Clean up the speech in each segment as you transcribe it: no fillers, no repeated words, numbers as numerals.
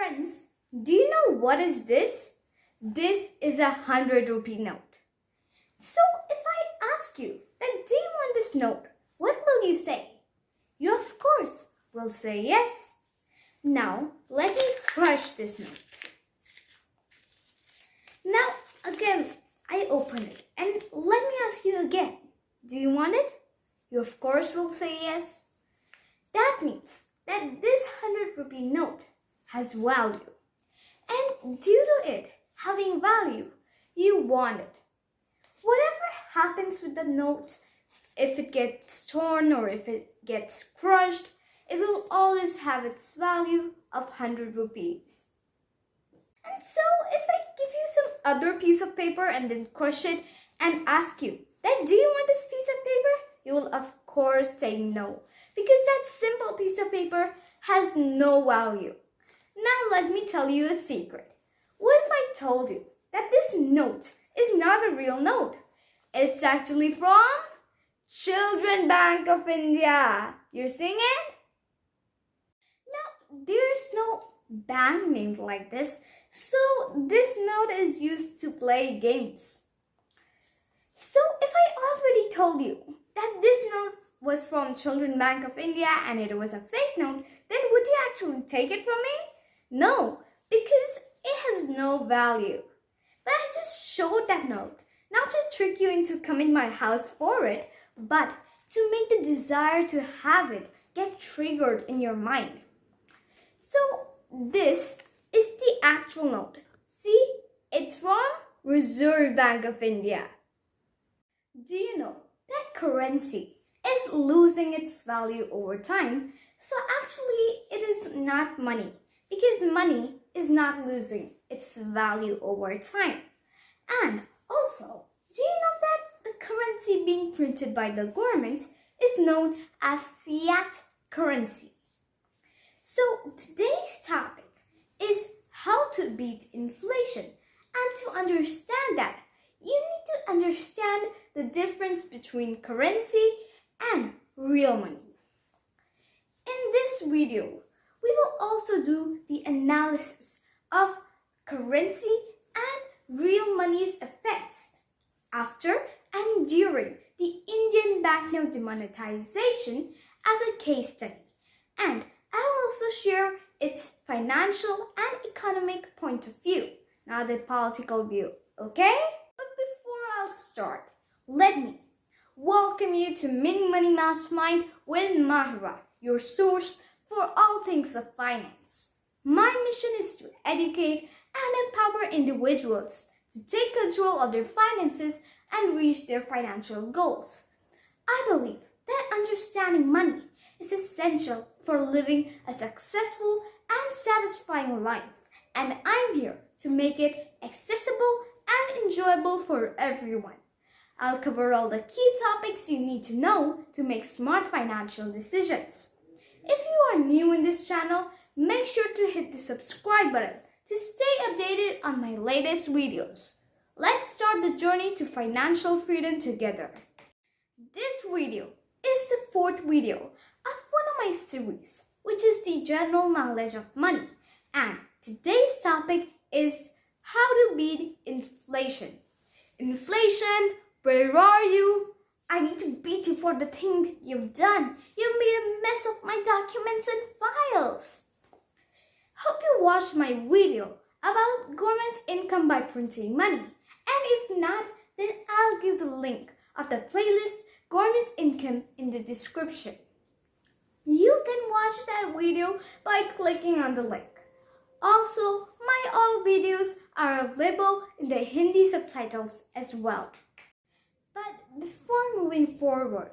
Friends, do you know what is this? This is a 100 rupee note. So if I ask you that do you want this note, what will you say? You of course will say yes. Now let me crush this note. Now again I open it and let me ask you again. Do you want it? You of course will say yes. That means that this 100 rupee note has value. And due to it having value, you want it. Whatever happens with the note, if it gets torn or if it gets crushed, it will always have its value of 100 rupees. And so if I give you some other piece of paper and then crush it and ask you that do you want this piece of paper? You will of course say no, because that simple piece of paper has no value. Now let me tell you a secret. What if I told you that this note is not a real note? It's actually from Children Bank of India. You're seeing it? Now there's no bank named like this, so this note is used to play games. So if I already told you that this note was from Children Bank of India and it was a fake note, then would you actually take it from me? No, because it has no value. But I just showed that note, not to trick you into coming to my house for it, but to make the desire to have it get triggered in your mind. So this is the actual note. See, it's from Reserve Bank of India. Do you know that currency is losing its value over time? So actually it is not money, because money is not losing its value over time. And also, do you know that the currency being printed by the government is known as fiat currency? So today's topic is how to beat inflation, and to understand that you need to understand the difference between currency and real money. In this video, we will also do the analysis of currency and real money's effects after and during the Indian banknote demonetization as a case study. And I will also share its financial and economic point of view, not the political view, okay? But before I'll start, let me welcome you to Mini Money Mastermind with Mahira, your source for all things of finance. My mission is to educate and empower individuals to take control of their finances and reach their financial goals. I believe that understanding money is essential for living a successful and satisfying life, and I'm here to make it accessible and enjoyable for everyone. I'll cover all the key topics you need to know to make smart financial decisions. If you are new in this channel, make sure to hit the subscribe button to stay updated on my latest videos. Let's start the journey to financial freedom together. This video is the fourth video of one of my series, which is the general knowledge of money. And today's topic is how to beat inflation. Inflation, where are you? I need to beat you for the things you've done. You made a mess of my documents and files. Hope you watched my video about government income by printing money. And if not, then I'll give the link of the playlist Government Income in the description. You can watch that video by clicking on the link. Also, my all videos are available in the Hindi subtitles as well. But before moving forward,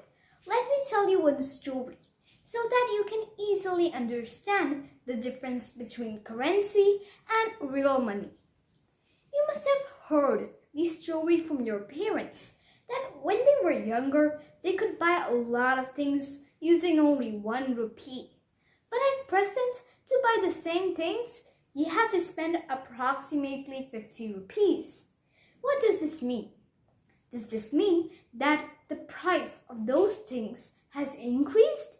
let me tell you one story so that you can easily understand the difference between currency and real money. You must have heard this story from your parents that when they were younger, they could buy a lot of things using only 1 rupee. But at present, to buy the same things, you have to spend approximately 50 rupees. What does this mean? Does this mean that the price of those things has increased?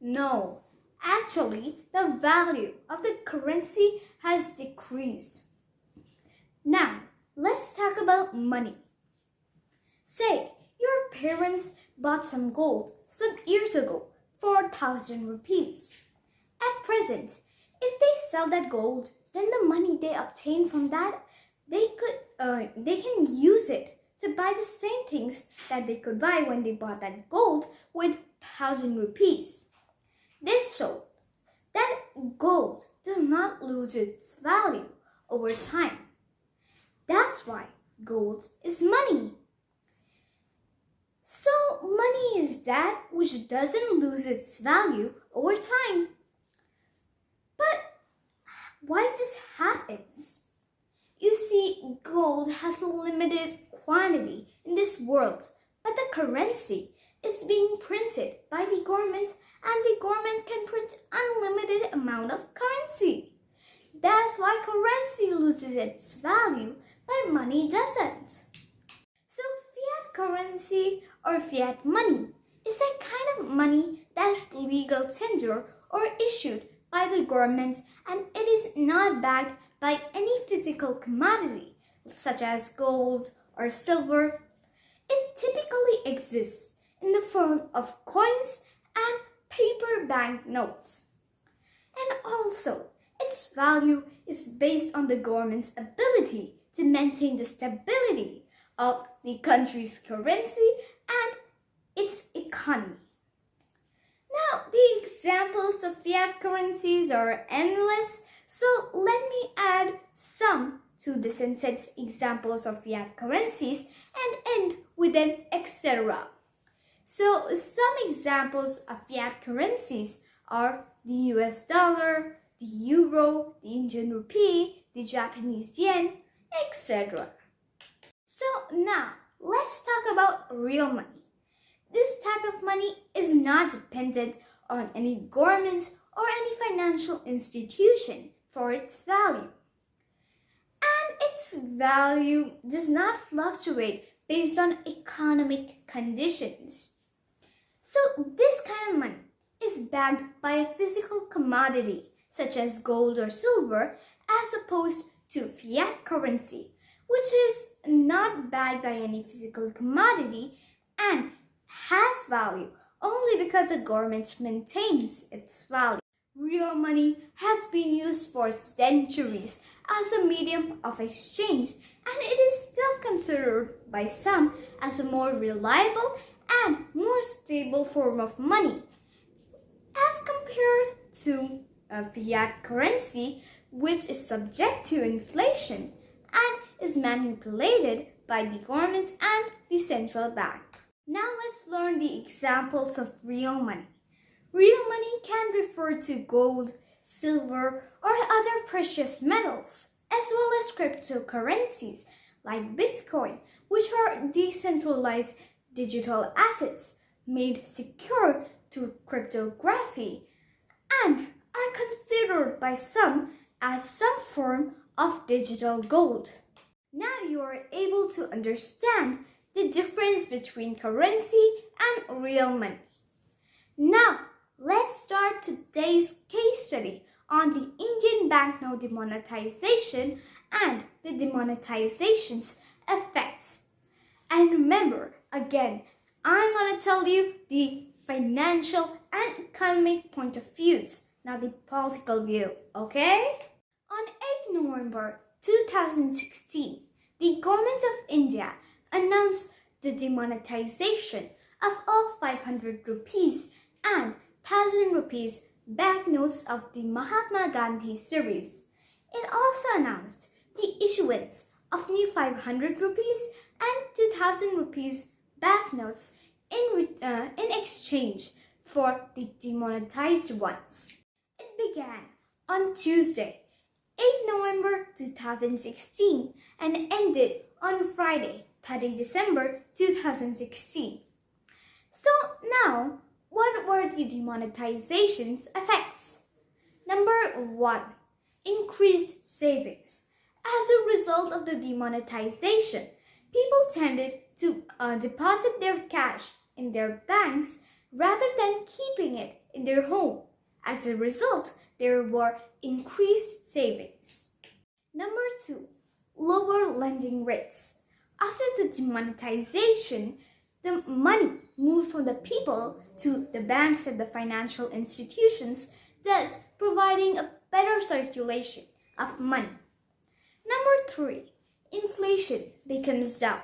No, Actually, the value of the currency has decreased. Now, let's talk about money. Say, your parents bought some gold some years ago for 1,000 rupees. At present, if they sell that gold, then the money they obtain from that, they can use it to buy the same things that they could buy when they bought that gold with 1,000 rupees. This shows that gold does not lose its value over time. That's why gold is money. So money is that which doesn't lose its value over time. But why this happens? You see, gold has a limited quantity in this world, but the currency is being printed by the government and the government can print unlimited amount of currency. That's why currency loses its value, but money doesn't. So fiat currency or fiat money is a kind of money that is legal tender or issued by the government and it is not backed by any physical commodity such as gold or silver. It typically exists in the form of coins and paper banknotes. And also, its value is based on the government's ability to maintain the stability of the country's currency and its economy. Now, the examples of fiat currencies are endless, so let me add some to the sentence examples of fiat currencies and end with an etc. So, some examples of fiat currencies are the US dollar, the euro, the Indian rupee, the Japanese yen, etc. So, now let's talk about real money. This type of money is not dependent on any government or any financial institution for its value. And its value does not fluctuate based on economic conditions. So this kind of money is backed by a physical commodity such as gold or silver as opposed to fiat currency, which is not backed by any physical commodity and has value only because the government maintains its value. Real money has been used for centuries as a medium of exchange and it is still considered by some as a more reliable and more stable form of money as compared to a fiat currency which is subject to inflation and is manipulated by the government and the central bank. Now let's learn the examples of real money. Real money can refer to gold, silver, or other precious metals, as well as cryptocurrencies like Bitcoin, which are decentralized digital assets made secure through cryptography and are considered by some as some form of digital gold. Now you are able to understand the difference between currency and real money. Now, let's start today's case study on the Indian banknote demonetization and the demonetization's effects. And remember, again, I'm going to tell you the financial and economic point of views, not the political view, okay? On 8 November 2016, the government of India announced the demonetization of all 500 rupees and 1,000 rupees banknotes of the Mahatma Gandhi series. It also announced the issuance of new 500 rupees and 2,000 rupees banknotes in exchange for the demonetized ones. It began on Tuesday, 8 November 2016 and ended on Friday, 30 December 2016. So now, what were the demonetization's effects? Number 1. Increased savings. As a result of the demonetization, people tended to deposit their cash in their banks rather than keeping it in their home. As a result, there were increased savings. Number 2, lower lending rates. After the demonetization, the money moved from the people to the banks and the financial institutions, thus providing a better circulation of money. Number 3, inflation becomes down.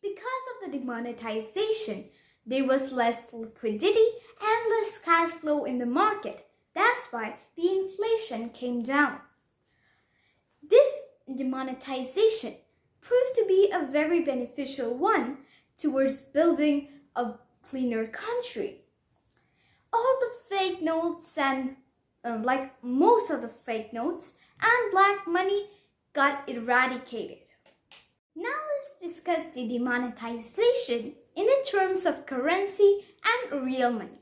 Because of the demonetization, there was less liquidity and less cash flow in the market. That's why the inflation came down. This demonetization proved to be a very beneficial one towards building a cleaner country. All the fake notes and most of the fake notes and black money got eradicated. Now let's discuss the demonetization in the terms of currency and real money.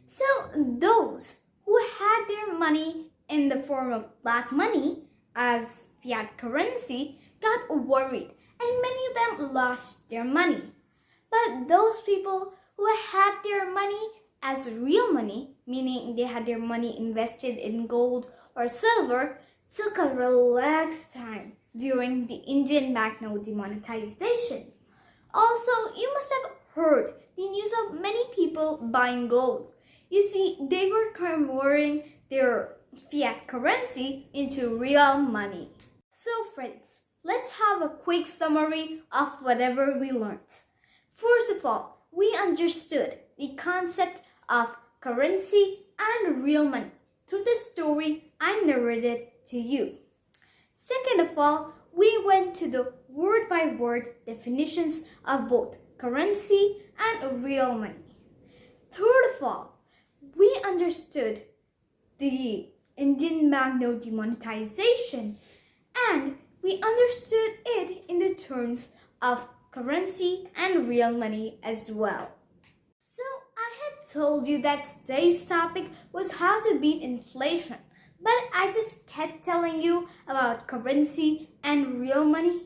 So those who had their money in the form of black money as fiat currency got worried and many of them lost their money. But those people who had their money as real money, meaning they had their money invested in gold or silver, took a relaxed time during the Indian banknote demonetization. Also, you must have heard the news of many people buying gold. You see, they were converting their fiat currency into real money. So friends, let's have a quick summary of whatever we learned. First of all, we understood the concept of currency and real money through the story I narrated to you. Second of all, we went to the word-by-word definitions of both currency and real money. Third of all, we understood the Indian banknote demonetization and we understood it in the terms of currency and real money as well. So I had told you that today's topic was how to beat inflation, but I just kept telling you about currency and real money.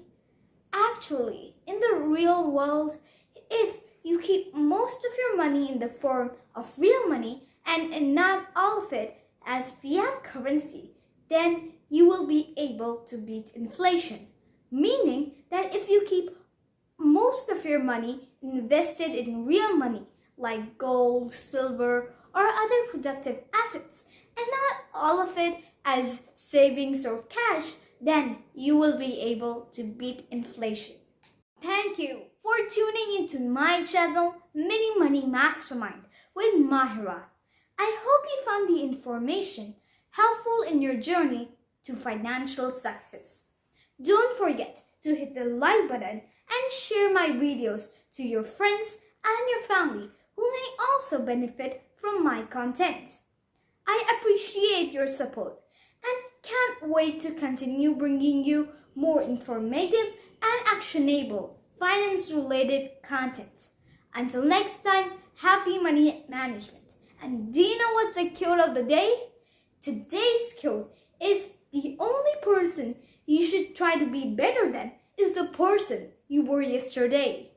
Actually, in the real world, if you keep most of your money in the form of real money and not all of it as fiat currency, then you will be able to beat inflation. Meaning that if you keep most of your money invested in real money like gold, silver, or other productive assets and not all of it as savings or cash, then you will be able to beat inflation. Thank you for tuning into my channel Mini Money Mastermind with Mahira. I hope you found the information helpful in your journey to financial success. Don't forget to hit the like button and share my videos to your friends and your family who may also benefit from my content. I appreciate your support and can't wait to continue bringing you more informative and actionable finance-related content. Until next time, happy money management. And do you know what's the quote of the day? Today's quote is the only person you should try to be better than is the person you were yesterday.